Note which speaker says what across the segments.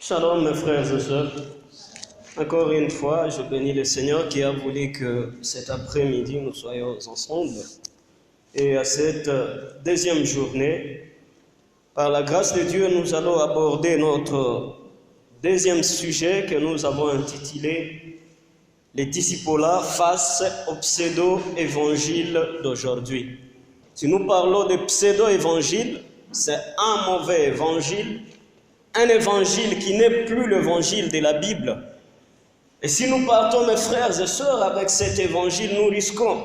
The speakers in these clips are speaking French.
Speaker 1: Shalom mes frères et sœurs, encore une fois je bénis le Seigneur qui a voulu que cet après-midi nous soyons ensemble et à cette deuxième journée, par la grâce de Dieu nous allons aborder notre deuxième sujet que nous avons intitulé « Les discipolats face au pseudo-évangile d'aujourd'hui ». Si nous parlons de pseudo-évangile, c'est un mauvais évangile, un évangile qui n'est plus l'évangile de la Bible. Et si nous partons, mes frères et sœurs, avec cet évangile, nous risquons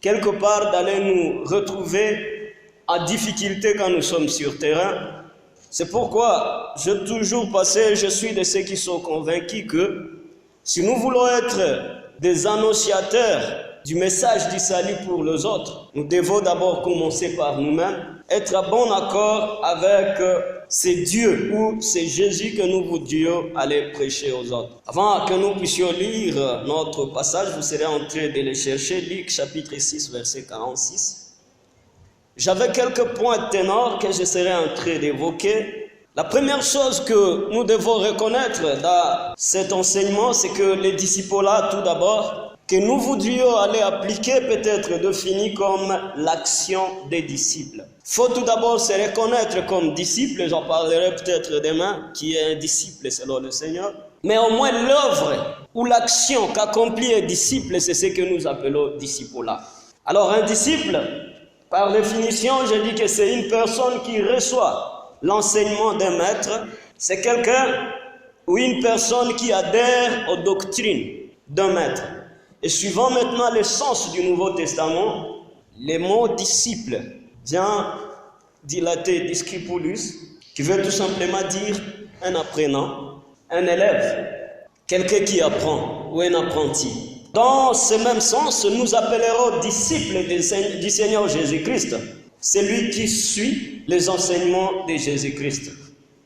Speaker 1: quelque part d'aller nous retrouver en difficulté quand nous sommes sur terrain. C'est pourquoi je suis de ceux qui sont convaincus que si nous voulons être des annonciateurs du message du salut pour les autres, nous devons d'abord commencer par nous-mêmes, être à bon accord avec c'est Dieu ou c'est Jésus que nous voudrions aller prêcher aux autres. Avant que nous puissions lire notre passage, vous serez en train de le chercher, Luc chapitre 6, verset 46. J'avais quelques points ténors que je serai en train d'évoquer. La première chose que nous devons reconnaître dans cet enseignement, c'est que les discipolats, tout d'abord, que nous voudrions aller appliquer peut-être défini comme l'action des disciples. Il faut tout d'abord se reconnaître comme disciple, j'en parlerai peut-être demain, qui est un disciple selon le Seigneur. Mais au moins l'œuvre ou l'action qu'accomplit un disciple, c'est ce que nous appelons discipolat. Alors un disciple, par définition, je dis que c'est une personne qui reçoit l'enseignement d'un maître. C'est quelqu'un ou une personne qui adhère aux doctrines d'un maître. Et suivant maintenant le sens du Nouveau Testament, le mot disciple vient dilater discipulus, qui veut tout simplement dire un apprenant, un élève, quelqu'un qui apprend ou un apprenti. Dans ce même sens, nous appellerons disciples du Seigneur Jésus-Christ, celui qui suit les enseignements de Jésus-Christ.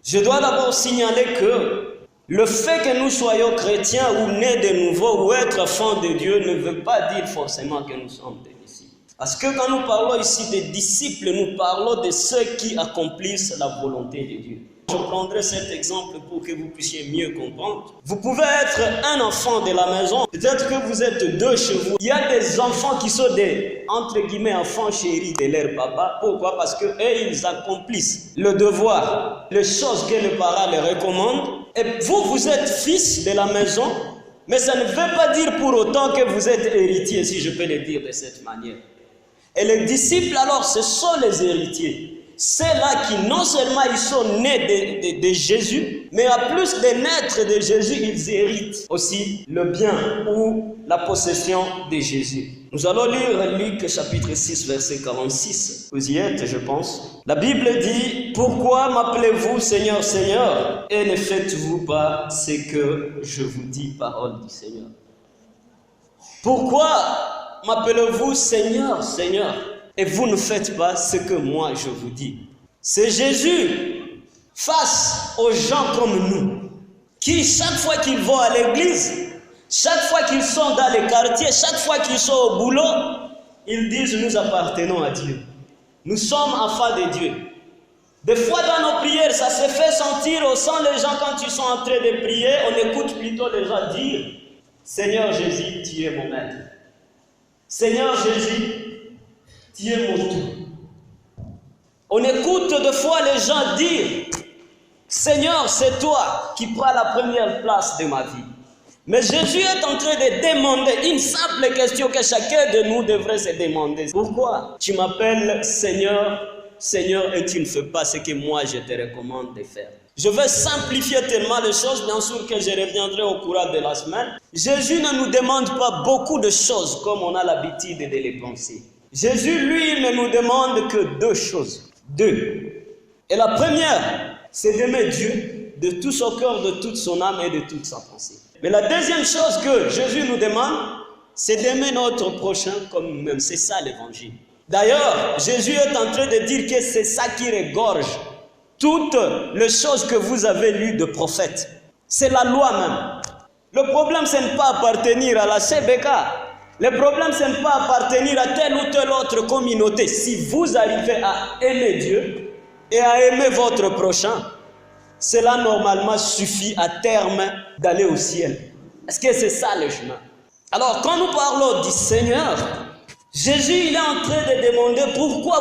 Speaker 1: Je dois d'abord signaler que le fait que nous soyons chrétiens ou nés de nouveau ou être enfants de Dieu ne veut pas dire forcément que nous sommes des disciples. Parce que quand nous parlons ici des disciples, nous parlons de ceux qui accomplissent la volonté de Dieu. Je prendrai cet exemple pour que vous puissiez mieux comprendre. Vous pouvez être un enfant de la maison, peut-être que vous êtes deux chez vous. Il y a des enfants qui sont des, entre guillemets, enfants chéris de leur papa. Pourquoi? Parce qu'eux, ils accomplissent le devoir, les choses que le parent leur recommande. Et vous êtes fils de la maison, mais ça ne veut pas dire pour autant que vous êtes héritier, si je peux le dire de cette manière. Et les disciples, alors, ce sont les héritiers. Ceux-là qui non seulement ils sont nés de Jésus, mais à plus de naître de Jésus, ils héritent aussi le bien ou la possession de Jésus. Nous allons lire Luc chapitre 6, verset 46. Vous y êtes, je pense. La Bible dit « Pourquoi m'appelez-vous Seigneur, Seigneur, et ne faites-vous pas ce que je vous dis, parole du Seigneur ?» Pourquoi m'appelez-vous Seigneur, Seigneur, et vous ne faites pas ce que moi je vous dis? C'est Jésus face aux gens comme nous, qui chaque fois qu'ils vont à l'église, chaque fois qu'ils sont dans les quartiers, chaque fois qu'ils sont au boulot, ils disent nous appartenons à Dieu. Nous sommes enfants de Dieu. Des fois dans nos prières, ça se fait sentir au sein des gens quand ils sont en train de prier, on écoute plutôt les gens dire Seigneur Jésus, tu es mon maître. Seigneur Jésus, tu es mon tout. On écoute de fois les gens dire, Seigneur, c'est toi qui prends la première place de ma vie. Mais Jésus est en train de demander une simple question que chacun de nous devrait se demander. Pourquoi tu m'appelles Seigneur, Seigneur, et tu ne fais pas ce que moi je te recommande de faire? Je vais simplifier tellement les choses, bien sûr que je reviendrai au cours de la semaine. Jésus ne nous demande pas beaucoup de choses comme on a l'habitude de les penser. Jésus, lui, ne nous demande que deux choses. Deux. Et la première, c'est d'aimer Dieu de tout son cœur, de toute son âme et de toute sa pensée. Mais la deuxième chose que Jésus nous demande, c'est d'aimer notre prochain comme nous-mêmes. C'est ça l'évangile. D'ailleurs, Jésus est en train de dire que c'est ça qui regorge toutes les choses que vous avez lues de prophètes. C'est la loi même. Le problème, ce n'est pas appartenir à la CBK. Le problème, ce n'est pas appartenir à telle ou telle autre communauté. Si vous arrivez à aimer Dieu et à aimer votre prochain, cela normalement suffit à terme d'aller au ciel. Est-ce que c'est ça le chemin? Alors, quand nous parlons du Seigneur, Jésus, il est en train de demander pourquoi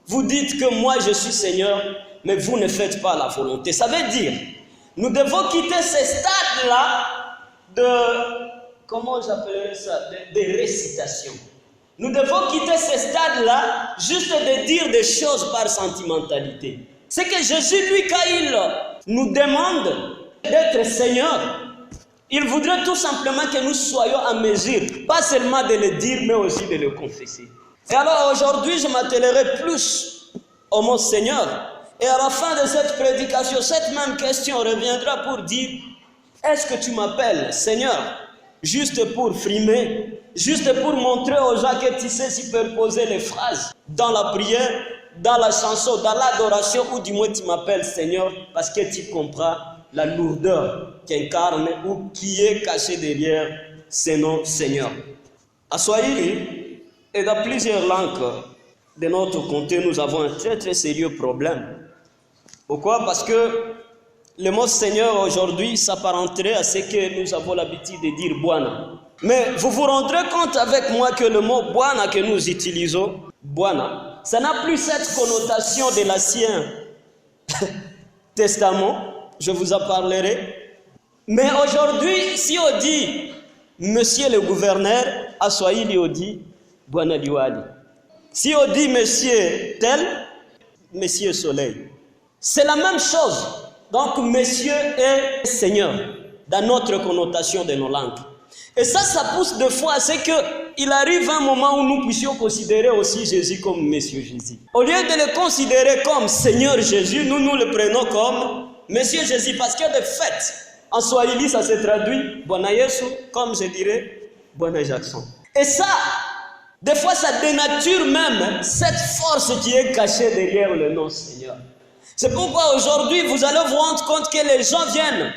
Speaker 1: vous dites que moi je suis Seigneur, mais vous ne faites pas la volonté. Ça veut dire, nous devons quitter ce stade-là comment j'appellerais ça, de récitation. Nous devons quitter ce stade-là juste de dire des choses par sentimentalité. C'est que Jésus, lui, quand il nous demande d'être Seigneur, il voudrait tout simplement que nous soyons en mesure, pas seulement de le dire, mais aussi de le confesser. Et alors aujourd'hui, je m'attellerai plus au mot Seigneur. Et à la fin de cette prédication, cette même question reviendra pour dire, est-ce que tu m'appelles Seigneur? Juste pour frimer, juste pour montrer aux gens que tu sais superposer les phrases dans la prière, dans la chanson, dans l'adoration, ou du moins tu m'appelles Seigneur parce que tu comprends la lourdeur qu'incarne ou qui est cachée derrière ce nom Seigneur. À Swahili et dans plusieurs langues de notre comté, nous avons un très très sérieux problème. Pourquoi? Parce que le mot Seigneur aujourd'hui s'apparenterait à ce que nous avons l'habitude de dire Bwana. Mais vous vous rendrez compte avec moi que le mot Bwana que nous utilisons, Bwana, ça n'a plus cette connotation de l'Ancien Testament. Je vous en parlerai. Mais aujourd'hui, si on dit Monsieur le gouverneur, à Swahili on dit Bwana Liwali. Si on dit Monsieur tel, Monsieur Soleil. C'est la même chose. Donc, Monsieur et Seigneur, dans notre connotation de nos langues. Et ça pousse de fois à ce qu'il arrive un moment où nous puissions considérer aussi Jésus comme Monsieur Jésus. Au lieu de le considérer comme Seigneur Jésus, nous le prenons comme Monsieur Jésus. Parce que de fait, en Swahili, ça se traduit Bwana Yesu, comme je dirais Bwana Jackson. Et ça, des fois, ça dénature même cette force qui est cachée derrière le nom Seigneur. C'est pourquoi aujourd'hui, vous allez vous rendre compte que les gens viennent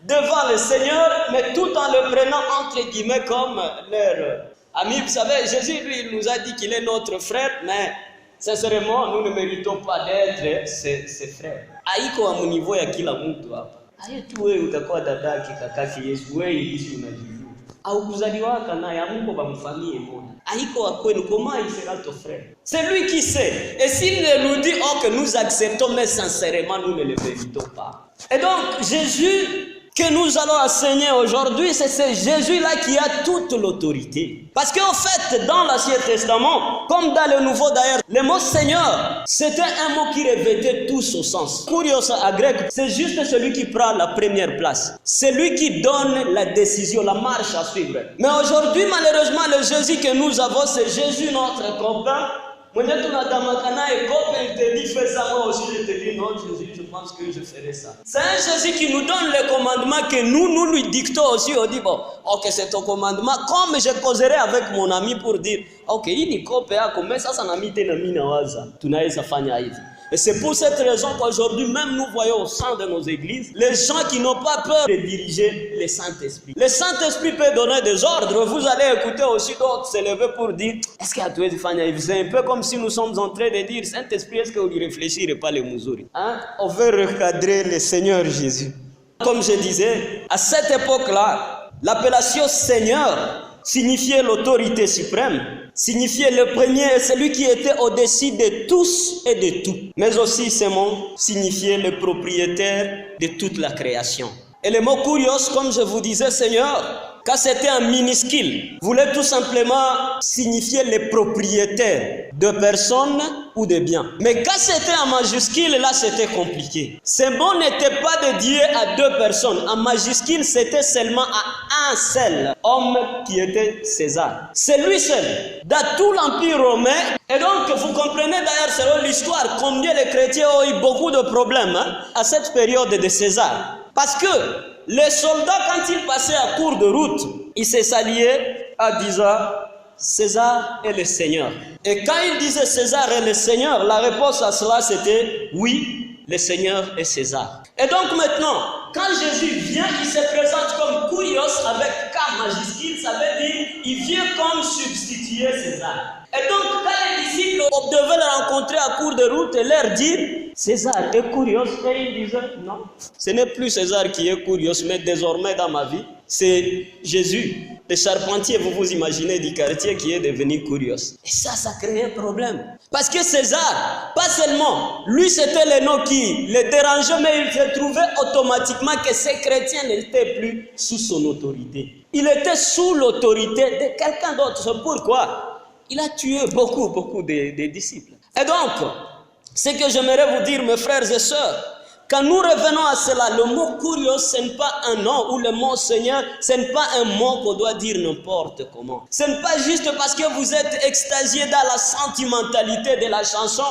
Speaker 1: devant le Seigneur, mais tout en le prenant entre guillemets comme leur ami. Vous savez, Jésus, lui, il nous a dit qu'il est notre frère, mais sincèrement, nous ne méritons pas d'être ses frères. Haiko wa niveau ya kila mtu hapa. Hayetu wewe utakuwa dadaki kakaki Yesu, wewe hizi unajijua. Au kuzaliwaka naye amuko bamfamie moja. Haiko wa kwenu, comment il sera ton frère? C'est lui qui sait. Et s'il nous dit que nous acceptons, mais sincèrement, nous ne le méritons pas. Et donc, Jésus que nous allons enseigner aujourd'hui, c'est ce Jésus-là qui a toute l'autorité. Parce qu'en fait, dans l'Ancien Testament, comme dans le Nouveau d'ailleurs, le mot Seigneur, c'était un mot qui revêtait tout son sens. Kurios à grec, c'est juste celui qui prend la première place. C'est lui qui donne la décision, la marche à suivre. Mais aujourd'hui, malheureusement, le Jésus que nous avons, c'est Jésus notre copain. Il te dit fais ça, moi aussi je te dis non Jésus, je pense que je ferai ça. C'est un Jésus qui nous donne le commandement que nous lui dictons aussi. On dit bon, ok c'est ton commandement, comme je causerai avec mon ami pour dire ok hii ni kope yako, mais ça n'a mis tena mimi nawaza tunaweza fanya hivi. Et c'est pour cette raison qu'aujourd'hui, même nous voyons au sein de nos églises, les gens qui n'ont pas peur de diriger le Saint-Esprit. Le Saint-Esprit peut donner des ordres. Vous allez écouter aussi d'autres se lever pour dire, est-ce qu'il y a tout c'est un peu comme si nous sommes en train de dire, Saint-Esprit, est-ce que vous ne réfléchirez pas les Mouzouri? On veut recadrer le Seigneur Jésus. Comme je disais, à cette époque-là, l'appellation Seigneur signifiait l'autorité suprême, signifiait le premier et celui qui était au-dessus de tous et de tout. Mais aussi ce mot signifiait le propriétaire de toute la création. Et le mot kurios, comme je vous disais, Seigneur, quand c'était un minuscule, voulait tout simplement signifier les propriétaires de personnes ou de biens. Mais quand c'était en majuscule, là c'était compliqué. Ce mot n'était pas dédié à deux personnes. En majuscule, c'était seulement à un seul homme qui était César. C'est lui seul, dans tout l'Empire romain. Et donc, vous comprenez d'ailleurs selon l'histoire combien les chrétiens ont eu beaucoup de problèmes à cette période de César. Parce que les soldats, quand ils passaient à court de route, ils se saluaient en disant César est le Seigneur. Et quand ils disaient César est le Seigneur, la réponse à cela c'était oui, le Seigneur est César. Et donc maintenant, quand Jésus vient, il se présente comme kurios avec K majuscule, ça veut dire il vient comme substituer César. Et donc quand les disciples devaient le rencontrer à court de route et leur dire César est kurios, et ils disaient non, ce n'est plus César qui est kurios, mais désormais dans ma vie, c'est Jésus, le charpentier, vous vous imaginez, du quartier qui est devenu kurios. Et ça créait un problème. Parce que César, pas seulement, lui c'était le nom qui le dérangeait, mais il se trouvait automatiquement que ces chrétiens n'étaient plus sous son autorité. Il était sous l'autorité de quelqu'un d'autre. C'est pourquoi il a tué beaucoup de disciples. Et donc, ce que j'aimerais vous dire, mes frères et sœurs, quand nous revenons à cela, le mot kurios, ce n'est pas un nom, ou le mot Seigneur, ce n'est pas un mot qu'on doit dire n'importe comment. Ce n'est pas juste parce que vous êtes extasié dans la sentimentalité de la chanson,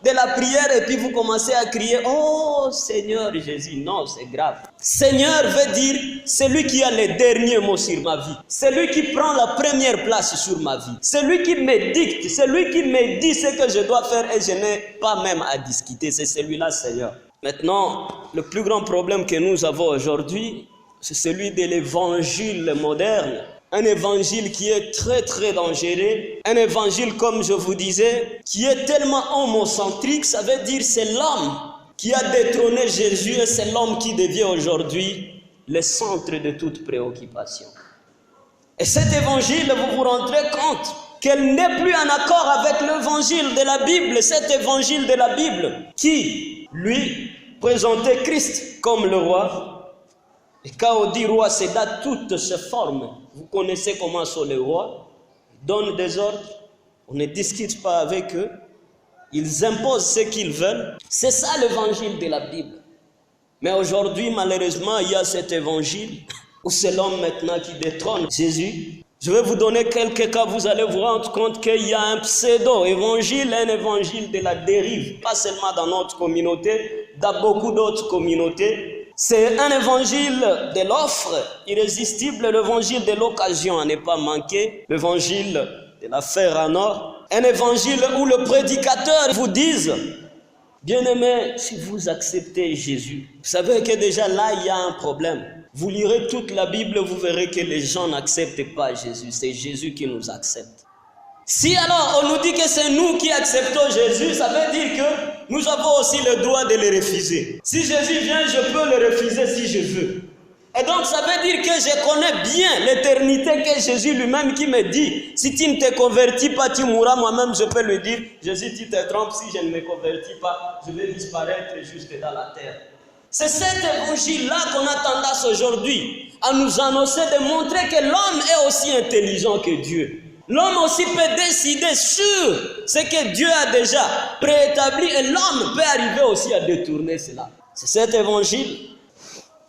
Speaker 1: de la prière, et puis vous commencez à crier, oh Seigneur Jésus. Non, c'est grave. Seigneur veut dire celui qui a les derniers mots sur ma vie, celui qui prend la première place sur ma vie, celui qui me dicte, celui qui me dit ce que je dois faire et je n'ai pas même à discuter, c'est celui-là, Seigneur. Maintenant, le plus grand problème que nous avons aujourd'hui, c'est celui de l'évangile moderne. Un évangile qui est très dangereux. Un évangile, comme je vous disais, qui est tellement homocentrique, ça veut dire c'est l'homme qui a détrôné Jésus et c'est l'homme qui devient aujourd'hui le centre de toute préoccupation. Et cet évangile, vous vous rendrez compte qu'elle n'est plus en accord avec l'évangile de la Bible, cet évangile de la Bible qui, lui, présentait Christ comme le roi. Et quand on dit roi, c'est dans toutes ses formes. Vous connaissez comment sont les rois. Ils donnent des ordres, on ne discute pas avec eux, ils imposent ce qu'ils veulent. C'est ça l'évangile de la Bible. Mais aujourd'hui, malheureusement, il y a cet évangile où c'est l'homme maintenant qui détrône Jésus. Je vais vous donner quelques cas, vous allez vous rendre compte qu'il y a un pseudo-évangile, un évangile de la dérive, pas seulement dans notre communauté, dans beaucoup d'autres communautés. C'est un évangile de l'offre irrésistible, l'évangile de l'occasion à ne pas manquer, l'évangile de la fer en or, un évangile où le prédicateur vous dise, bien-aimé, si vous acceptez Jésus, vous savez que déjà là il y a un problème. Vous lirez toute la Bible, vous verrez que les gens n'acceptent pas Jésus, c'est Jésus qui nous accepte. Si alors on nous dit que c'est nous qui acceptons Jésus, ça veut dire que nous avons aussi le droit de le refuser. Si Jésus vient, je peux le refuser si je veux. Et donc ça veut dire que je connais bien l'éternité que Jésus lui-même qui me dit, si tu ne te convertis pas, tu mourras. Moi-même je peux lui dire, Jésus tu te trompes, si je ne me convertis pas, je vais disparaître juste dans la terre. C'est cet évangile-là qu'on a tendance aujourd'hui à nous annoncer, de montrer que l'homme est aussi intelligent que Dieu. L'homme aussi peut décider sur ce que Dieu a déjà préétabli et l'homme peut arriver aussi à détourner cela. C'est cet évangile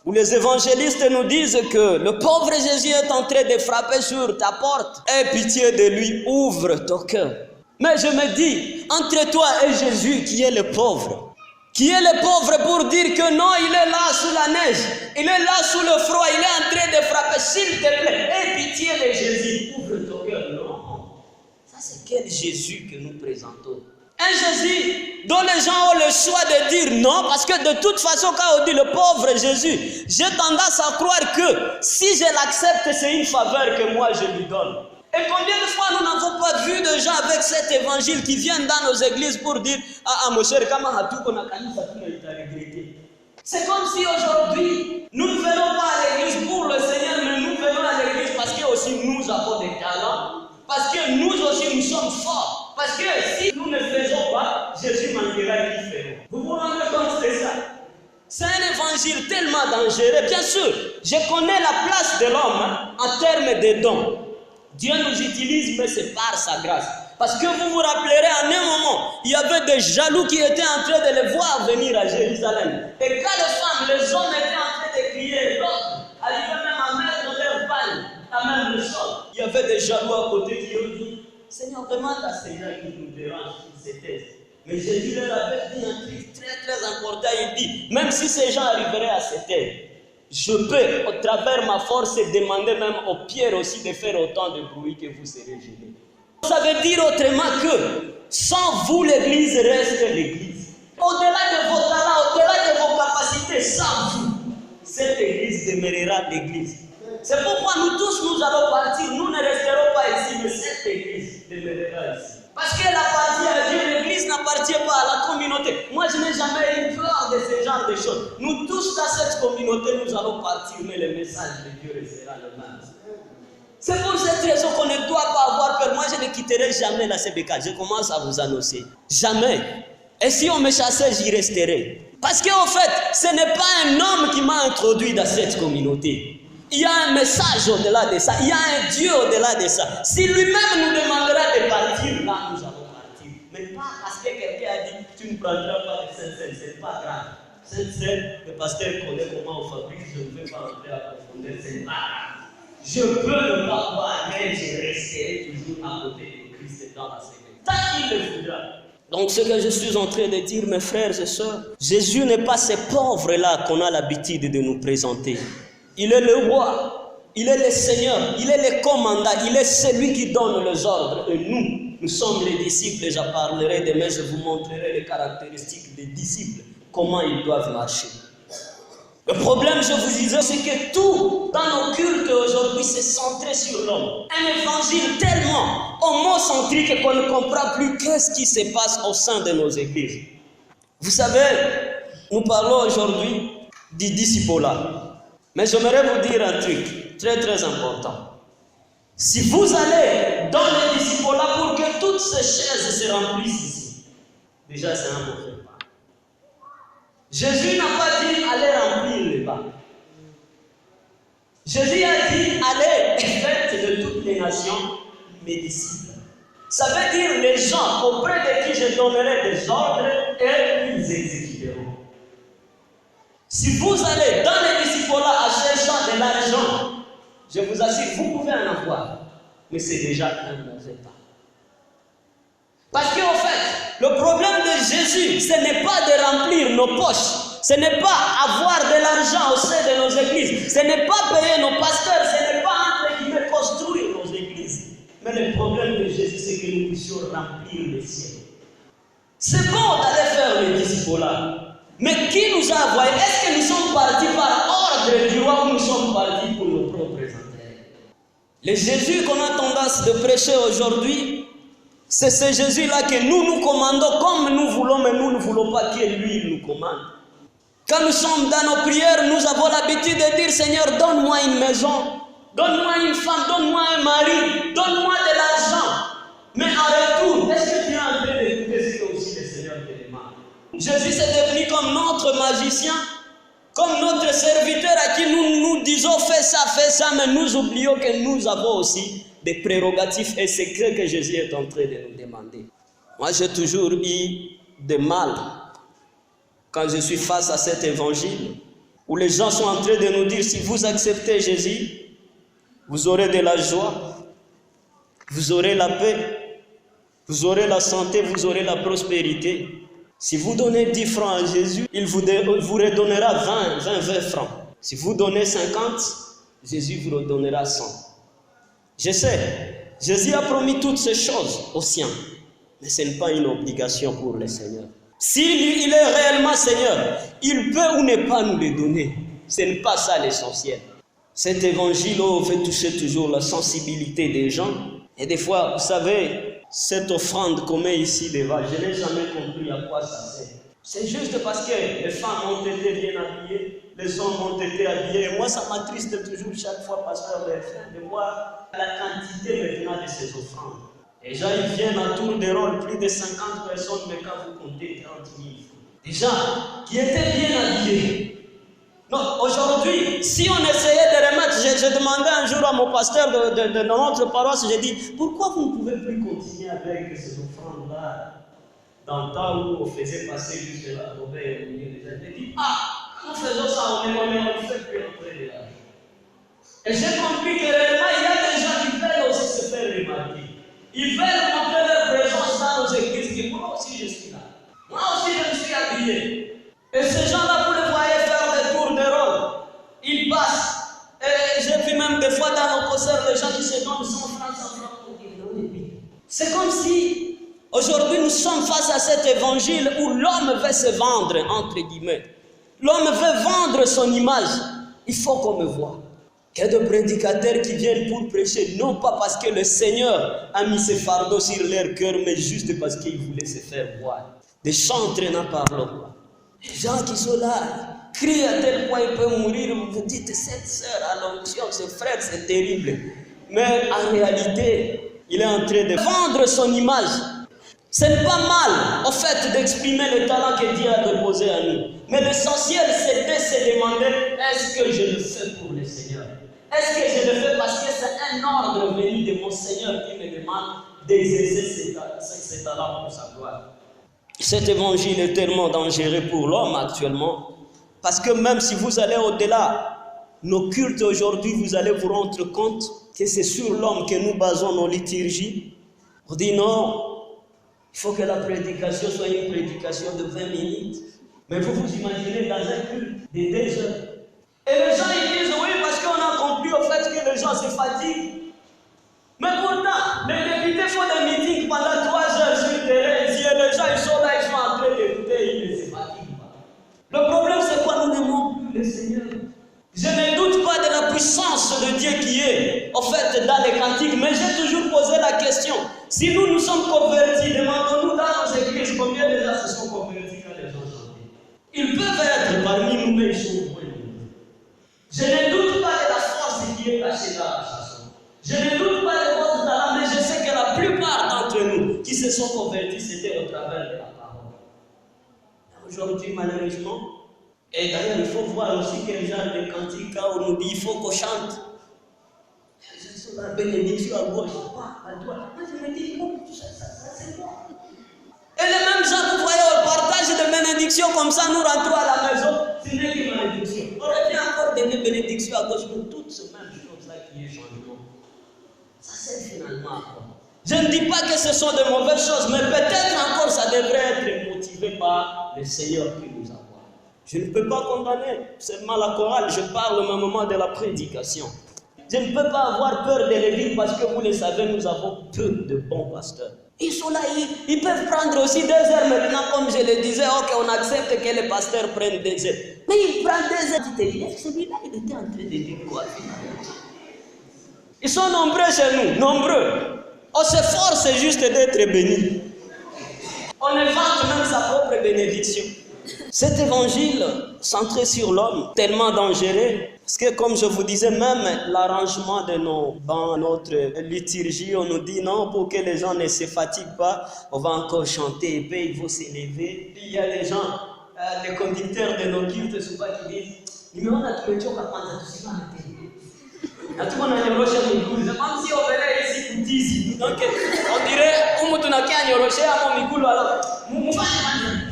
Speaker 1: où les évangélistes nous disent que le pauvre Jésus est en train de frapper sur ta porte. Aie pitié de lui, ouvre ton cœur. Mais je me dis, entre toi et Jésus qui est le pauvre, qui est le pauvre pour dire que non, il est là sous la neige, il est là sous le froid, il est en train de frapper, s'il te plaît, aie pitié de Jésus, ouvre ton cœur. Non, ça c'est quel Jésus que nous présentons? Un Jésus dont les gens ont le choix de dire non, parce que de toute façon quand on dit le pauvre Jésus, j'ai tendance à croire que si je l'accepte, c'est une faveur que moi je lui donne. Et combien de fois nous n'avons pas vu de gens avec cet évangile qui viennent dans nos églises pour dire mon cher, c'est comme si aujourd'hui nous ne venons pas à l'église pour le Seigneur, mais nous venons à l'église parce que aussi nous avons des sommes forts. Parce que si nous ne faisons pas, Jésus manquera qui fera. Vous vous rendez compte de ça? C'est un évangile tellement dangereux. Bien sûr, je connais la place de l'homme en termes de dons. Dieu nous utilise, mais c'est par sa grâce. Parce que vous vous rappellerez, à un moment, il y avait des jaloux qui étaient en train de les voir venir à Jérusalem. Et quand les femmes, les hommes étaient en train de crier, d'autres arrivaient même à mettre leur pagne à même le sol. Il y avait des jaloux à côté qui ont dit, Seigneur, demande à ces gens qui nous dérangent, qu'ils se taisent. Mais Jésus leur avait dit un truc très important. Il dit, même si ces gens arriveraient à se taire, je peux, au travers ma force, demander même aux pierres aussi de faire autant de bruit que vous serez gênés. Ça veut dire autrement que sans vous, l'Église reste l'Église. Au-delà de vos talents, au-delà de vos capacités, sans vous, cette Église demeurera l'Église. C'est pourquoi nous tous, nous allons partir. Nous ne resterons pas ici, mais cette Église demeurera ici. Parce qu'elle appartient à Dieu, l'Église n'appartient pas à la communauté. Moi, je n'ai jamais eu peur de ce genre de choses. Nous tous, dans cette communauté, nous allons partir, mais le message de Dieu restera le même. C'est pour cette raison qu'on ne doit pas avoir peur. Moi, je ne quitterai jamais la CBK. Je commence à vous annoncer. Jamais. Et si on me chassait, j'y resterai. Parce qu'en fait, ce n'est pas un homme qui m'a introduit dans cette communauté. Il y a un message au-delà de ça. Il y a un Dieu au-delà de ça. Si lui-même nous demandera de partir, là, nous allons partir. Mais pas parce que quelqu'un a dit, tu ne prendras pas de Sainte-Seine. Ce n'est pas grave. Sainte-Seine, le pasteur connaît comment on fabrique. Je ne vais pas rentrer à profondeur. Ce n'est pas grave. Je peux ne pas voir, mais je resterai toujours à côté de Christ dans la sécurité. Tant qu'il le voudra. Donc ce que je suis en train de dire, mes frères et sœurs, Jésus n'est pas ces pauvres-là qu'on a l'habitude de nous présenter. Il est le roi, il est le Seigneur, il est le commandant, il est celui qui donne les ordres. Et nous sommes les disciples, et j'en parlerai demain, je vous montrerai les caractéristiques des disciples, comment ils doivent marcher. Le problème, je vous disais, c'est que tout dans nos cultes aujourd'hui, c'est centré sur l'homme. Un évangile tellement homocentrique qu'on ne comprend plus qu'est-ce qui se passe au sein de nos églises. Vous savez, nous parlons aujourd'hui du discipolat. Mais j'aimerais vous dire un truc très très important. Si vous allez dans le discipolat pour que toutes ces chaises se remplissent ici, déjà c'est un mauvais pas. Jésus n'a pas dit allez remplir les bancs. Jésus a dit allez et faites de toutes les nations mes disciples. Ça veut dire les gens auprès de qui je donnerai des ordres et ils exécuteront. Si vous allez dans les discipolats à chercher de l'argent, je vous assure, vous pouvez en avoir, mais c'est déjà un mauvais pas. Parce qu'en fait, le problème de Jésus, ce n'est pas de remplir nos poches, ce n'est pas avoir de l'argent au sein de nos églises, ce n'est pas payer nos pasteurs, ce n'est pas entre guillemets construire nos églises. Mais le problème de Jésus, c'est que nous puissions remplir les cieux. C'est bon d'aller faire le discipolat, mais qui nous a envoyés? Est-ce que nous sommes partis par ordre du roi ou nous sommes partis pour nos propres intérêts? Le Jésus qu'on a tendance de prêcher aujourd'hui, c'est ce Jésus-là que nous commandons comme nous voulons, mais nous ne voulons pas que lui nous commande. Quand nous sommes dans nos prières, nous avons l'habitude de dire, Seigneur, donne-moi une maison, donne-moi une femme, donne-moi un mari, donne-moi de l'argent. Mais en retour, est-ce que tu es en train d'écouter ce que aussi le Seigneur te demande? Jésus est devenu comme notre magicien, comme notre serviteur à qui nous disons fais ça, mais nous oublions que nous avons aussi des prérogatives et secrets que Jésus est en train de nous demander. Moi, j'ai toujours eu de mal quand je suis face à cet évangile où les gens sont en train de nous dire si vous acceptez Jésus, vous aurez de la joie, vous aurez la paix, vous aurez la santé, vous aurez la prospérité. Si vous donnez 10 francs à Jésus, il vous redonnera 20 francs. Si vous donnez 50, Jésus vous redonnera 100. Je sais, Jésus a promis toutes ces choses aux siens, mais ce n'est pas une obligation pour le Seigneur. S'il est réellement Seigneur, il peut ou ne pas nous les donner. Ce n'est pas ça l'essentiel. Cet évangile veut toucher toujours la sensibilité des gens. Et des fois, vous savez, cette offrande qu'on met ici devant, je n'ai jamais compris à quoi ça sert. C'est juste parce que les femmes ont été bien habillées, les hommes ont été habillés. Et moi, ça m'attriste toujours chaque fois, pasteur, de voir la quantité maintenant de ces offrandes. Les gens, ils viennent à tour de rôle, plus de 50 personnes, mais quand vous comptez 30 000. Des gens qui étaient bien habillés. Non, aujourd'hui, si on essayait de remettre, j'ai demandé un jour à mon pasteur de notre paroisse, j'ai dit, pourquoi vous ne pouvez plus continuer avec ces offrandes-là dans le temps où on faisait passer juste la corbeille au milieu des gens? J'ai dit, nous faisons ça, on ne fait plus entrer les âges. Et j'ai compris que réellement, il y a des gens qui veulent aussi se faire remarquer. Ils veulent montrer leur présence dans nos églises, que moi aussi je suis là. Moi aussi je me suis habillé. Et ces gens-là, vous les voyez faire des tours de rôle. Ils passent. Et j'ai vu même des fois dans nos concerts, les gens qui se donnent 100 francs pour dire non. C'est comme si, aujourd'hui, nous sommes face à cet évangile où l'homme veut se vendre, entre guillemets. L'homme veut vendre son image. Il faut qu'on me voie. Il y a des prédicateurs qui viennent pour prêcher, non pas parce que le Seigneur a mis ses fardeaux sur leur cœur, mais juste parce qu'il voulait se faire voir. Des chantres n'en parlent pas. Les gens qui sont là, crient à tel point ils peuvent mourir, vous dites cette sœur à l'onction, ce frère, c'est terrible. Mais en réalité, il est en train de vendre son image. Ce n'est pas mal, au fait, d'exprimer le talent que Dieu a déposé à nous. Mais l'essentiel, c'est de se demander, est-ce que je le fais pour le Seigneur? Est-ce que je le fais parce que c'est un ordre venu de mon Seigneur qui me demande d'exercer ses talents pour sa gloire? Cet évangile est tellement dangereux pour l'homme actuellement, parce que même si vous allez au-delà, nos cultes aujourd'hui, vous allez vous rendre compte que c'est sur l'homme que nous basons nos liturgies. On dit non, il faut que la prédication soit une prédication de 20 minutes. Mais vous vous imaginez dans un culte de 2 heures. Et les gens ils disent oui parce qu'on a compris au fait que les gens se fatiguent. Mais pourtant, les députés font des meetings pendant 3 heures sur le terrain. Et les gens ils sont là, ils sont en train d'écouter, ils ne se fatiguent pas. Le problème c'est quoi? Nous n'aimons plus le Seigneur. Je ne doute pas de la puissance de Dieu qui est, en fait, dans les cantiques, mais j'ai toujours posé la question. Si nous nous sommes convertis, demandons-nous dans nos églises combien de gens se sont convertis quand les gens chantent. Ils peuvent être parmi nous, mais ils sont moins. Je ne doute pas de la force qui est cachée dans la chanson. Je ne doute pas de votre talent, mais je sais que la plupart d'entre nous qui se sont convertis, c'était au travers de la parole. Aujourd'hui, malheureusement, et d'ailleurs, il faut voir aussi quel genre de cantique, quand on nous dit il faut qu'on chante. Je suis la bénédiction à gauche, pas à droite. Moi, je me dis, non, ça c'est bon. Et les mêmes gens, vous voyez, on partage des bénédictions comme ça, nous rentrons à la maison, ce n'est qu'une bénédiction. On revient encore donner bénédiction à gauche, mais toutes ces mêmes choses-là qui est changement. Ça c'est finalement à quoi? Je ne dis pas que ce sont de mauvaises choses, mais peut-être encore ça devrait être motivé par le Seigneur qui nous a. Je ne peux pas condamner seulement la chorale, je parle au même moment de la prédication. Je ne peux pas avoir peur de l'église parce que vous le savez, nous avons peu de bons pasteurs. Ils sont là, ils peuvent prendre aussi 2 heures maintenant, comme je le disais, ok, on accepte que les pasteurs prennent 2 heures. Mais ils prennent 2 heures, tu te dis, celui-là, il était en train de dire quoi finalement? Ils sont nombreux chez nous, nombreux. On s'efforce juste d'être bénis. On invente même sa propre bénédiction. Cet évangile centré sur l'homme, tellement dangereux, parce que comme je vous disais, même l'arrangement de nos bancs, notre liturgie, on nous dit non, pour que les gens ne se fatiguent pas, on va encore chanter, et puis il faut s'élever. Puis il y a des gens, les conducteurs de nos cultes, souvent qui disent, nimeona tumechoka kwanza tusimame tena. Na tuko na nyorosha miguu, c'est comme si on venait ici kutizi. Donc on dirait, umu tunakia nyoroshea mo miguu alors, mufanye.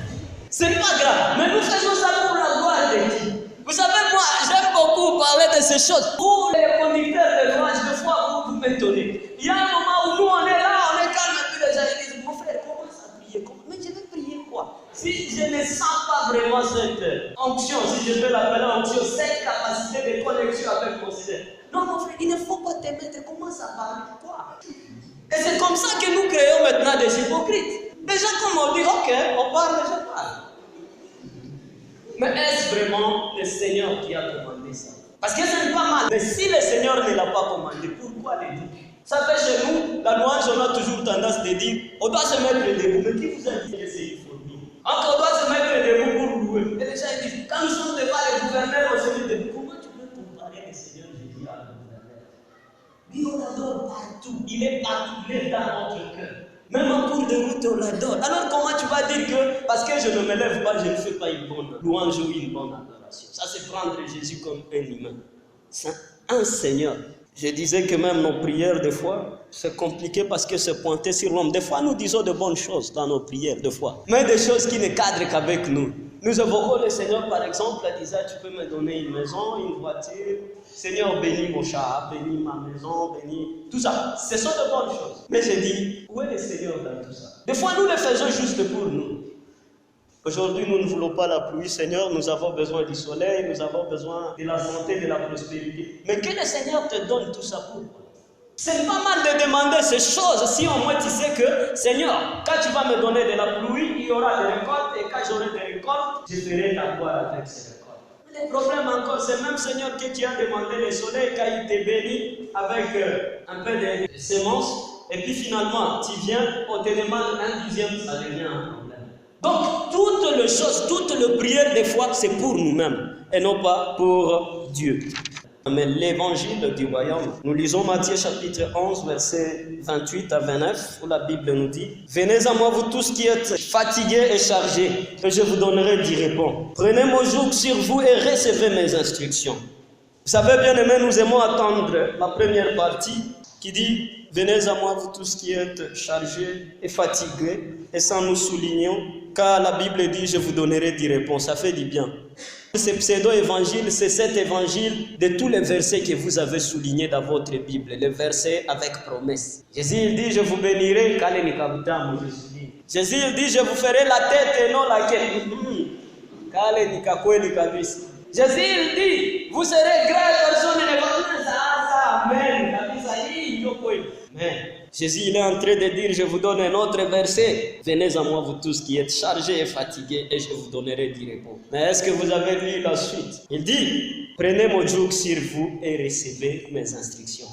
Speaker 1: Ce n'est pas grave, mais nous faisons ça pour la gloire de Dieu. Vous savez, moi, j'aime beaucoup parler de ces choses. Pour les conducteurs de louange, des fois, vous m'étonnez. Il y a un moment où nous, on est là, on est calme, et puis les gens disent, mon frère, commence à prier. Mais je vais prier quoi? Si je ne sens pas vraiment cette onction, si je peux l'appeler onction, cette capacité de connexion avec mon Seigneur. Non, mon frère, il ne faut pas te mettre, commence à parler quoi? Et c'est comme ça que nous créons maintenant des hypocrites. Des gens comme on dit, ok, on parle, je parle. Mais est-ce vraiment le Seigneur qui a commandé ça? Parce que ce n'est pas mal. Mais si le Seigneur ne l'a pas commandé, pourquoi le dire? Ça fait chez nous, la louange, on a toujours tendance de dire, on doit se mettre debout. Mais qui vous a dit que c'est une folie? Encore on doit se mettre debout pour louer. Et les gens disent, quand nous sommes devant le gouverneur, on se met debout. Comment tu peux comparer le Seigneur Jésus à le gouverneur? Lui, on l'adore partout. Il est partout. Il est dans notre cœur. de route, on l'adore. Alors comment tu vas dire que parce que je ne me lève pas, je ne fais pas une bonne louange ou une bonne adoration? Ça, c'est prendre Jésus comme un humain. C'est un Seigneur. Je disais que même nos prières, des fois, c'est compliqué parce que c'est pointé sur l'homme. Des fois, nous disons de bonnes choses dans nos prières, des fois. Mais des choses qui ne cadrent qu'avec nous. Nous évoquons le Seigneur, par exemple, elle disait, tu peux me donner une maison, une voiture. Seigneur, bénis mon chat, bénis ma maison, bénis tout ça. Ce sont de bonnes choses. Mais je dis, où est le Seigneur dans tout ça? Des fois, nous le faisons juste pour nous. Aujourd'hui, nous ne voulons pas la pluie, Seigneur, nous avons besoin du soleil, nous avons besoin de la santé, de la prospérité. Mais que le Seigneur te donne tout ça pour toi. C'est pas mal de demander ces choses si au moins tu sais que, Seigneur, quand tu vas me donner de la pluie, il y aura des récoltes, et quand j'aurai des récoltes, je ferai ta gloire avec ces récoltes. Le problème encore, c'est même Seigneur que tu as demandé le soleil quand il te bénit avec un peu de semences, et puis finalement, tu viens, on te demande un dixième, ça devient un problème. Donc, toutes les choses, toutes les prières, des fois, c'est pour nous-mêmes et non pas pour Dieu. Mais l'évangile du royaume, nous lisons Matthieu chapitre 11, versets 28 à 29, où la Bible nous dit: venez à moi, vous tous qui êtes fatigués et chargés, et je vous donnerai du repos. Prenez mon joug sur vous et recevez mes instructions. Vous savez, bien aimés, nous aimons attendre la première partie qui dit: venez à moi, vous tous qui êtes chargés et fatigués, et sans nous soulignons, car la Bible dit: je vous donnerai des réponses. Ça fait du bien. Ce pseudo-évangile, c'est cet évangile de tous les versets que vous avez soulignés dans votre Bible, les versets avec promesse. Jésus il dit: je vous bénirai, Jésus il dit: je vous ferai la tête et non la queue. Jésus il dit: vous serez grands personnes et amen. Mais Jésus il est en train de dire: je vous donne un autre verset. Venez à moi, vous tous qui êtes chargés et fatigués, et je vous donnerai du repos. Mais est-ce que vous avez lu la suite? Il dit: prenez mon joug sur vous et recevez mes instructions.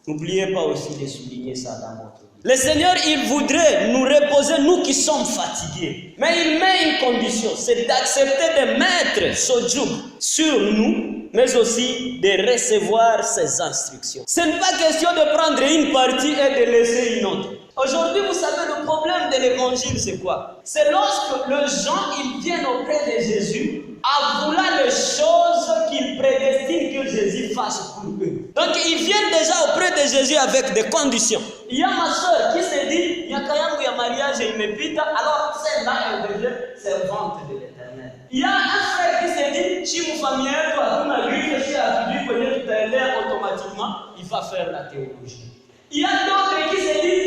Speaker 1: N'oubliez pas aussi de souligner ça dans votre vie. Le Seigneur, il voudrait nous reposer, nous qui sommes fatigués. Mais il met une condition, c'est d'accepter de mettre ce joug sur nous, mais aussi de recevoir ses instructions. Ce n'est pas question de prendre une partie et de laisser une autre. Aujourd'hui, vous savez, le problème de l'évangile, c'est quoi? C'est lorsque les gens ils viennent auprès de Jésus à vouloir les choses qu'il prédestine que Jésus fasse pour eux. Donc, ils viennent déjà auprès de Jésus avec des conditions. Il y a ma soeur qui se dit: il y a quand même un mariage et une épite, alors celle-là, elle devient servante de l'Éternel. Il y a un frère qui se dit: si mon famille doit tout malgré si à lui connaître tout à l'heure, automatiquement, il va faire la théologie. Il y a d'autres qui se disent: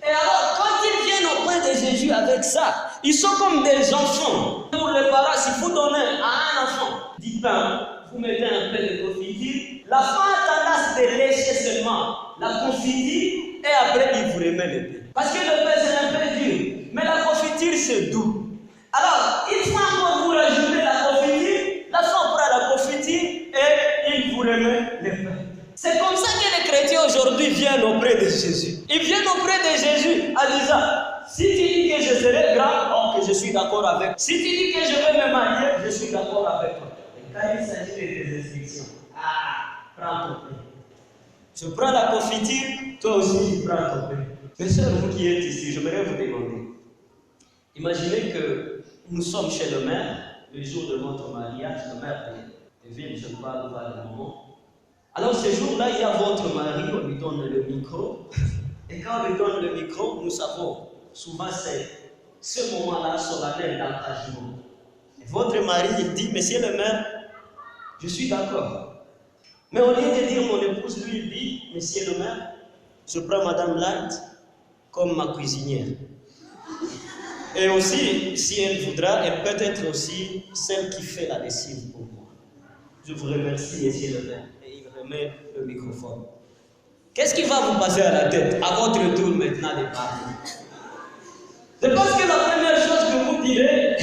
Speaker 1: et alors, quand ils viennent auprès de Jésus avec ça, ils sont comme des enfants. Pour les parents, si vous donnez à un enfant du pain, vous mettez un peu de confiture, l'enfant a tendance de lécher seulement la confiture et après il vous remet le pain. Parce que le pain c'est un peu dur, mais la confiture c'est doux. Alors, une fois que vous rajoutez la confiture, l'enfant prend la confiture et il vous remet le pain. C'est comme ça que les chrétiens aujourd'hui viennent auprès de Jésus. Ils viennent auprès de Jésus en disant: si tu dis que je serai grand, oh, que je suis d'accord avec. Si tu dis que je vais me marier, je suis d'accord avec toi. Et quand il s'agit de tes instructions, prends ton pain. Je prends la confiture, toi aussi tu prends ton pain. Mes soeurs, vous qui êtes ici, j'aimerais vous demander. Imaginez que nous sommes chez le maire, le jour de notre mariage, le maire de ville, je parle pas de moment. Alors ce jour-là, il y a votre mari, on lui donne le micro. Et quand on lui donne le micro, nous savons, souvent c'est ce moment-là solennel d'engagement. Et votre mari, il dit: monsieur le maire, je suis d'accord. Mais au lieu de dire mon épouse, lui, il dit: monsieur le maire, je prends madame Light comme ma cuisinière. Et aussi, si elle voudra, elle peut être aussi celle qui fait la lessive pour moi. Je vous remercie, monsieur le maire. Met le microphone. Qu'est-ce qui va vous passer à la tête à votre tour maintenant de parler? Je pense que la première chose que vous direz,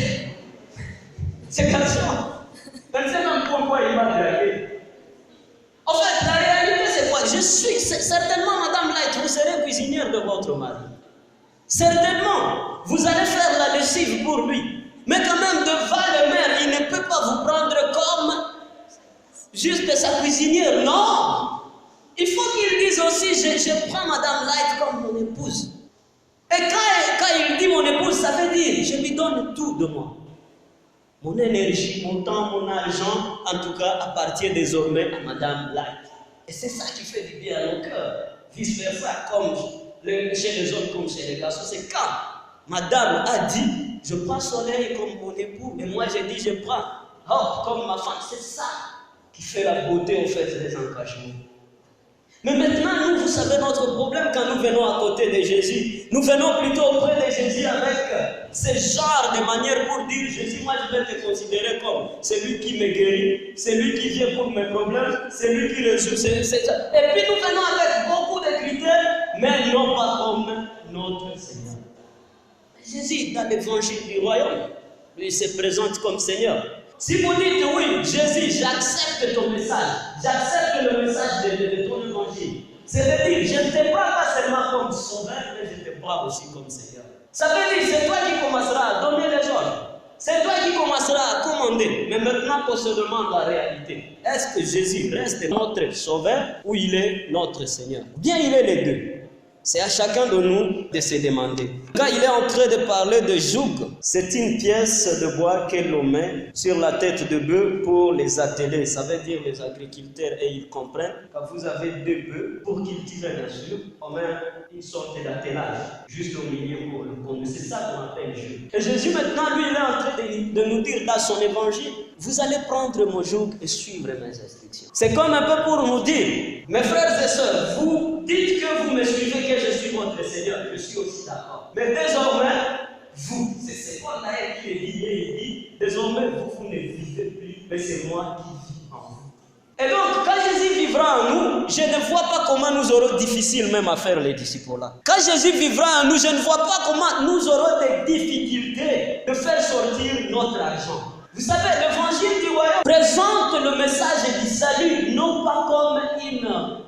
Speaker 1: c'est garçon. Je ne sais même pourquoi il va draguer. En fait, la réalité c'est quoi? Je suis certainement, madame Light, vous serez cuisinière de votre mari. Certainement, vous allez faire la lessive pour lui. Mais quand même, devant le maire, il ne peut pas vous prendre comme juste sa cuisinière. Non! Il faut qu'il dise
Speaker 2: disait, je prends Madame Light comme mon épouse. Et quand il dit mon épouse, ça veut dire, je lui donne tout de moi. Mon énergie, mon temps, mon argent, en tout cas, appartient désormais à Madame Light. Et c'est ça qui fait du bien à nos cœurs. Vice versa, comme chez les hommes comme chez les garçons. C'est quand Madame a dit, je prends Soleil comme mon époux, et moi j'ai dit, je prends Hope comme ma femme. C'est ça qui fait la beauté, en fait, des engagements. Mais maintenant, nous, vous savez, notre problème quand nous venons à côté de Jésus, nous venons plutôt auprès de Jésus avec ce genre de manière pour dire, Jésus, moi je vais te considérer comme celui qui me guérit, celui qui vient pour mes problèmes, celui qui résout. Et puis nous venons avec beaucoup de critères, mais non pas comme notre Seigneur. Jésus, dans l'évangile du royaume, lui se présente comme Seigneur. Si vous dites oui, Jésus, j'accepte ton message, j'accepte le message de ton évangile, c'est-à-dire, je ne te prends pas seulement comme sauveur, mais je te prends aussi comme Seigneur. Ça veut dire, c'est toi qui commenceras à donner les ordres, c'est toi qui commenceras à commander. Mais maintenant qu'on se demande la réalité, est-ce que Jésus reste notre sauveur ou il est notre Seigneur? Bien, il est les deux. C'est à chacun de nous de se demander. Quand il est en train de parler de joug, c'est une pièce de bois que l'on met sur la tête de bœuf pour les atteler. Ça veut dire les agriculteurs, et ils comprennent, quand vous avez deux bœufs, pour cultiver bien sûr, on met une sorte d'attelage juste au milieu pour le conduire. C'est ça qu'on appelle joug. Et Jésus maintenant, lui, il est en train de nous dire dans son évangile, vous allez prendre mon joug et suivre mes instructions. C'est comme un peu pour nous dire, mes frères et sœurs, vous dites que vous me suivez, que je suis votre Seigneur, je suis aussi d'accord. Mais désormais, vous, c'est quoi d'ailleurs qui est dit, il dit, désormais vous ne vivez plus, mais c'est moi qui vis en vous. Et donc, quand Jésus vivra en nous, je ne vois pas comment nous aurons difficile même à faire les disciples là. Quand Jésus vivra en nous, je ne vois pas comment nous aurons des difficultés de faire sortir notre argent. Vous savez, l'évangile du royaume présente le message du salut, non pas comme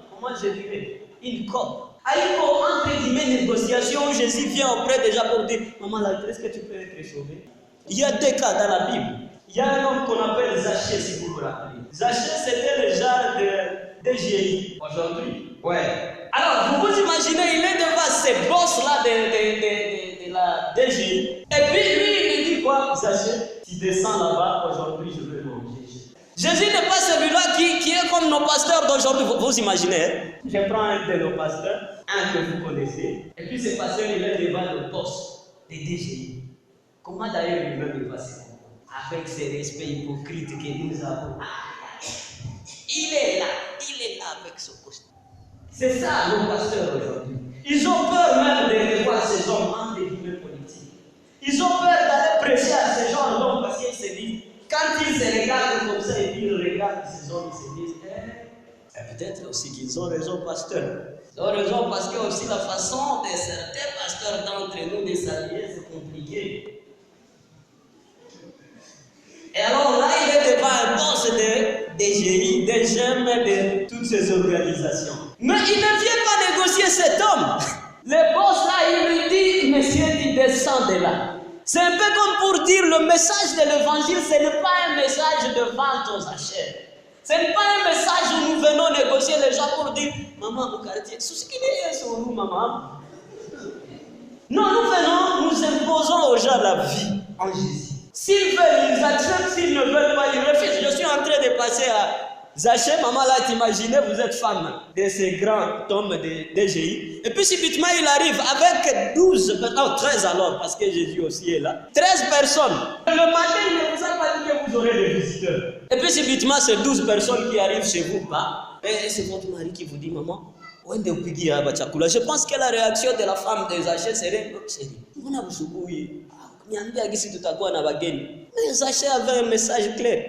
Speaker 2: comment je dirais, une cope. Entre guillemets, négociation où Jésus vient auprès déjà pour dire, maman, est-ce que tu peux être sauvé? Il y a deux cas dans la Bible. Il y a un homme qu'on appelle Zachée, si vous vous rappelez. Zachée, c'était le genre de GI aujourd'hui. Ouais. Alors, vous vous imaginez, il est devant ces boss-là de la DGI. Et puis, lui, il dit quoi? Zachée, tu descends là-bas, aujourd'hui, je vais manger. Jésus n'est pas celui-là qui est comme nos pasteurs d'aujourd'hui. Vous imaginez, hein? Je prends un de nos pasteurs, un que vous connaissez, et puis ce pasteur, il est devant le boss des DGI. Comment d'ailleurs lui-même il va se comprendre? Avec ces respects hypocrites que nous avons. Il est là avec ce costume. C'est ça nos pasteurs aujourd'hui. Ils ont peur même de voir ces hommes entre guillemets politiques. Ils ont peur d'aller prêcher à ces gens d'hommes parce qu'ils se disent, quand ils se regardent comme ça et qu'ils regardent ces hommes, ils se disent, peut-être aussi qu'ils ont raison, pasteur. Ils ont raison parce que aussi la façon de certains pasteurs d'entre nous de s'allier, c'est compliqué. Et alors là, il est devant un boss de DGI, des GEM, de toutes ces organisations. Mais il ne vient pas négocier cet homme. Le boss là, il lui dit, monsieur, tu descends de là. C'est un peu comme pour dire, le message de l'évangile, ce n'est pas un message de vente aux achats. Ce n'est pas un message où nous venons négocier les gens pour dire, maman, au quartier, sous ce qu'il est sur nous, maman. Non, nous venons, nous imposons aux gens la vie en Jésus. S'ils veulent, ils acceptent. S'ils ne veulent pas, ils refusent. Je suis en train de passer à Zachée. Maman, là, t'imaginez, vous êtes femme de ces grands hommes de DGI. Et puis, subitement, il arrive avec 13 alors, parce que Jésus aussi est là. 13 personnes. Le matin, il ne vous a pas dit que vous aurez des visiteurs. Et puis, subitement, c'est 12 personnes qui arrivent chez vous. Et c'est votre mari qui vous dit, maman, je pense que la réaction de la femme de Zachée serait, mais Zachée avait un message clair.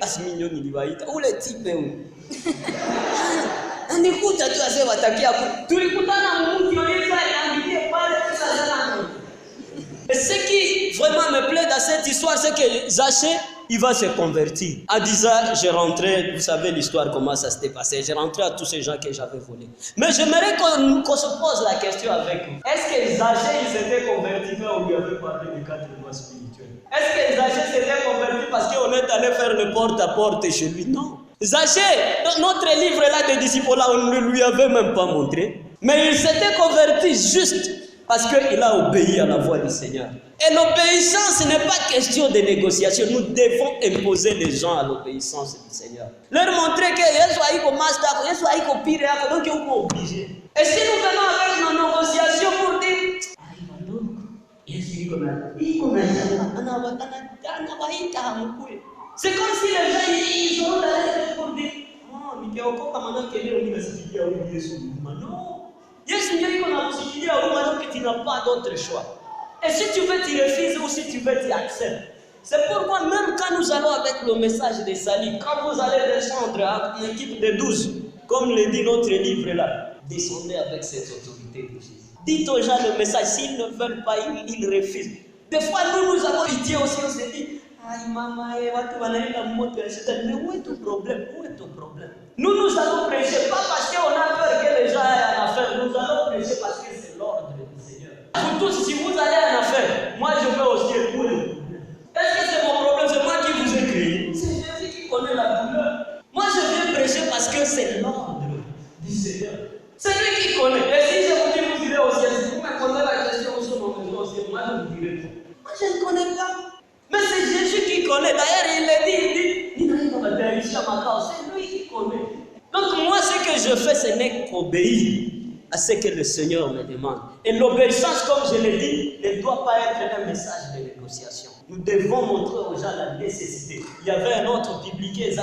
Speaker 2: Où les types on écoute à toi, c'est attaqué à vous. Et ce qui vraiment me plaît dans cette histoire, c'est que Zachée, il va se convertir. À 10 ans, je rentrais, vous savez l'histoire, comment ça s'était passé. Je rentrais à tous ces gens que j'avais volés. Mais j'aimerais qu'on se pose la question avec vous. Est-ce que Zachée, il s'était converti quand on lui avait parlé des 4 lois spirituelles? Est-ce que Zachée s'était converti parce qu'on est allé faire le porte-à-porte chez lui? Non. Zachée, notre livre là des disciples là, on ne lui avait même pas montré. Mais il s'était converti juste parce qu'il a obéi à la voix du Seigneur. Et l'obéissance n'est pas question de négociation. Nous devons imposer les gens à l'obéissance du Seigneur. Leur montrer que Yesu haiko master, Yesu haiko pire, donc ils sont obligés. Et si nous venons avec nos négociations pour dire, c'est comme si les gens ils ont l'air pour dire, non. Yesu ndio iko na kusikilia huruma, donc tu n'as pas d'autre choix. Et si tu veux, tu refuses, ou si tu veux, tu acceptes. C'est pourquoi même quand nous allons avec le message de salut, quand vous allez descendre à une équipe de 12, comme le dit notre livre là, descendez avec cette autorité de Jésus. Dites aux gens le message, s'ils ne veulent pas, ils refusent. Des fois, nous avons été aussi, on s'est dit, aïe maman, mais où est ton problème? Où est ton problème? Nous allons prêcher, pas parce qu'on a peur que les gens aient en affaire, nous allons prêcher parce que c'est l'ordre du Seigneur. Vous tous, si vous allez en affaire, moi je veux aussi écouter. Est-ce que c'est mon problème? C'est moi qui vous ai créé. C'est Jésus qui connaît la douleur. Moi je viens prêcher parce que c'est l'ordre du Seigneur. C'est lui qui connaît. Et si je vous dis, vous irez au ciel, si vous me posez la question sur mon maison au ciel, moi je vous dirai tout. Moi je ne connais pas. Mais c'est Jésus qui connaît. D'ailleurs, il l'a dit, c'est lui qui connaît. Donc moi, ce que je fais, ce n'est qu'obéir à ce que le Seigneur me demande. Et l'obéissance, comme je l'ai dit, ne doit pas être un message de négociation. Nous devons montrer aux gens la nécessité. Il y avait un autre publié,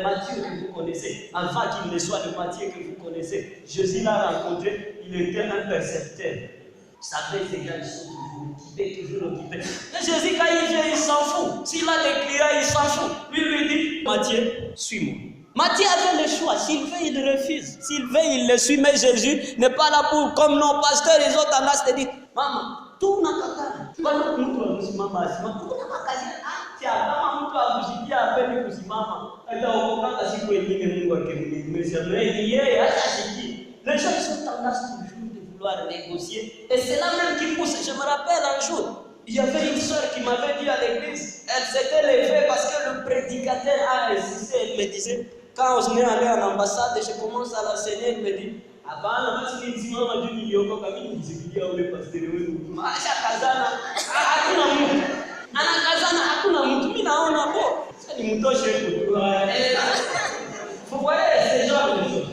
Speaker 2: Matthieu, que vous connaissez. Avant qu'il ne soit le Matthieu que vous connaissez, Jésus l'a rencontré, il était un percepteur. Vous savez, ces gars, ils sont toujours occupés. Mais Jésus, quand il vient, il s'en fout. S'il a des clients, il s'en fout. Lui dit, Matthieu, suis-moi. Matthieu avait le choix. S'il veut, il refuse. S'il veut, il le suit. Mais Jésus n'est pas là pour, comme nos pasteurs, les autres tendance à dire, maman, tout n'a pas de temps. Tout n'a pas de les gens sont tendance toujours de vouloir négocier. Et c'est là même qui pousse. Je me rappelle un jour, il y avait une soeur qui m'avait dit à l'église, elle s'était levée parce que le prédicateur a insisté. Elle me disait, quand on est allé en ambassade et je commence à l'enseigner, elle me dit, vous voyez ces genres de choses.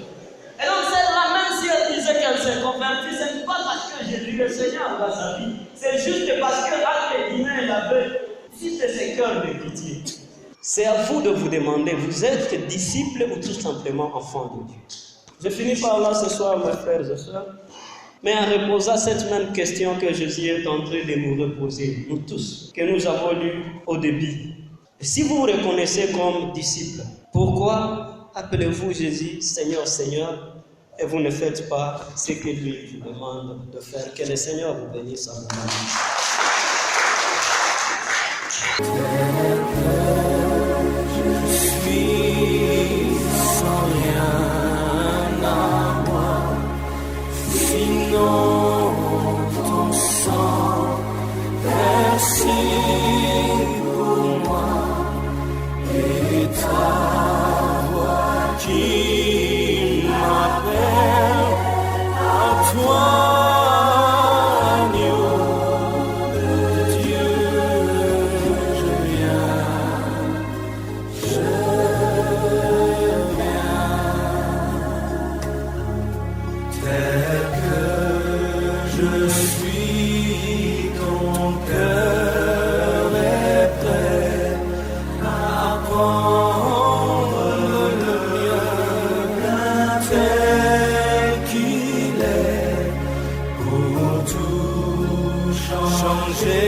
Speaker 2: Et donc celle-là, même si elle disait qu'elle s'est convertie, ce n'est pas parce que Jésus le Seigneur dans sa vie. C'est juste parce qu'entre guillemets, elle avait juste ses cœurs de pitié. C'est à vous de vous demander, vous êtes disciples ou tout simplement enfants de Dieu? Je finis par là ce soir, mes frères et sœurs, mais en reposant cette même question que Jésus est en train de nous reposer, nous tous, que nous avons lu au début. Si vous vous reconnaissez comme disciples, pourquoi appelez-vous Jésus Seigneur, Seigneur, et vous ne faites pas ce que lui vous demande de faire? Que le Seigneur vous bénisse en
Speaker 3: Je suis sans rien à moi, sinon ton sang versé pour moi et ta voix qui m'appelle à toi. Changer